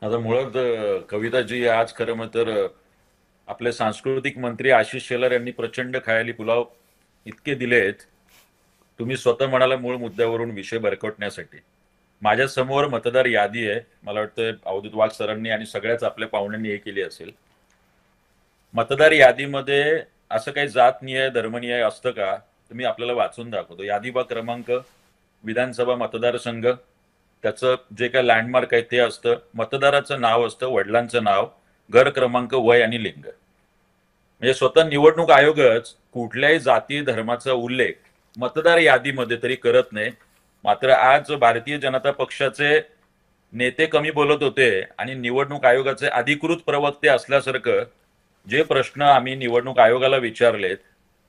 आता मुळात कविताजी आज खरं मग तर आपले सांस्कृतिक मंत्री आशिष शेलार यांनी प्रचंड खायली पुलाव इतके दिलेत. तुम्ही स्वतः म्हणाला मूळ मुद्द्यावरून विषय भरकटण्यासाठी. माझ्या समोर मतदार यादी आहे. मला वाटतं अवधूत वाघ सरांनी आणि सगळ्याच आपल्या पाहुण्यांनी हे केली असेल. मतदार यादीमध्ये असं काही जातनिहाय धर्मनिहाय असतं का? तुम्ही आपल्याला वाचून दाखवतो. यादी बा क्रमांक, विधानसभा मतदारसंघ, त्याचं जे काही लँडमार्क आहे ते असतं, मतदाराचं नाव असतं, वडिलांचं नाव, घर क्रमांक, वय आणि लिंग. म्हणजे स्वतः निवडणूक आयोगच कुठल्याही जाती धर्माचा उल्लेख मतदार यादीमध्ये तरी करत नाही. मात्र आज भारतीय जनता पक्षाचे नेते कमी बोलत होते आणि निवडणूक आयोगाचे अधिकृत प्रवक्ते असल्यासारखं जे प्रश्न आम्ही निवडणूक आयोगाला विचारलेत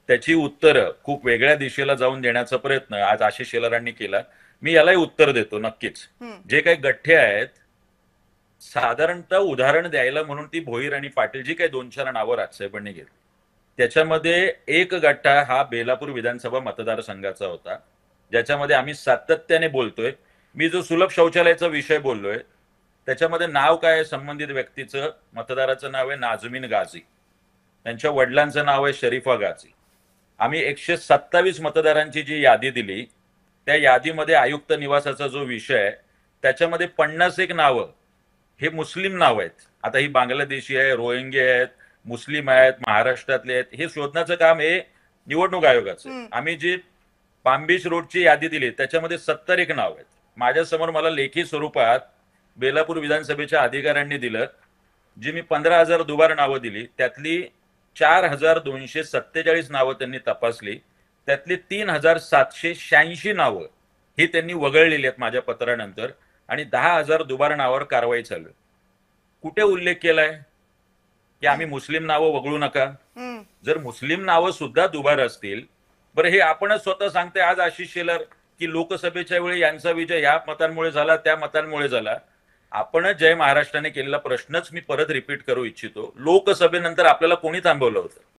त्याची उत्तरं खूप वेगळ्या दिशेला जाऊन देण्याचा प्रयत्न आज आशिष शेलारांनी केला. मी यालाही उत्तर देतो नक्कीच. हम्म. जे काही गठ्ठे आहेत, साधारणतः उदाहरण द्यायला म्हणून ती भोईर आणि पाटील जी काही दोन चार नावं राजसाहेबांनी घेतली, त्याच्यामध्ये एक गठ्ठा हा बेलापूर विधानसभा मतदारसंघाचा होता, ज्याच्यामध्ये आम्ही सातत्याने बोलतोय. मी जो सुलभ शौचालयाचा विषय बोललोय त्याच्यामध्ये नाव काय आहे संबंधित व्यक्तीचं? मतदाराचं नाव आहे नाझमीन गाझी, त्यांच्या वडिलांचं नाव आहे शरीफा गाझी. आम्ही 127 मतदारांची जी यादी दिली त्या यादीमध्ये आयुक्त निवासाचा जो विषय आहे त्याच्यामध्ये 51 नावं हे मुस्लिम नाव आहेत. आता ही बांगलादेशी आहे, रोहिंगे आहेत, मुस्लिम आहेत, महाराष्ट्रातले आहेत, हे शोधण्याचं काम हे निवडणूक आयोगाचं आहे. हम्म. आम्ही जी पाम बीच रोडची यादी दिली त्याच्यामध्ये 71 नाव आहेत. माझ्यासमोर मला लेखी स्वरूपात बेलापूर विधानसभेच्या अधिकाऱ्यांनी दिलं, जी मी 15,000 दुबार नावं दिली त्यातली 4,247 नावं त्यांनी तपासली. त्यातली 3,786 नावं ही त्यांनी वगळलेली आहेत माझ्या पत्रानंतर, आणि 10,000 दुबार नावावर कारवाई चालू आहे. कुठे उल्लेख केलाय की आम्ही हम्म. मुस्लिम नावं वगळू नका? हम्म. जर मुस्लिम नावं सुद्धा दुबार असतील, बरं हे आपणच स्वतः सांगते आज आशिष शेलार की लोकसभेच्या वेळी यांचा विजय ह्या मतांमुळे झाला, त्या मतांमुळे झाला. आपणच जय महाराष्ट्राने केलेला प्रश्नच मी परत रिपीट करू इच्छितो. लोकसभेनंतर आपल्याला कोणी थांबवलं होतं?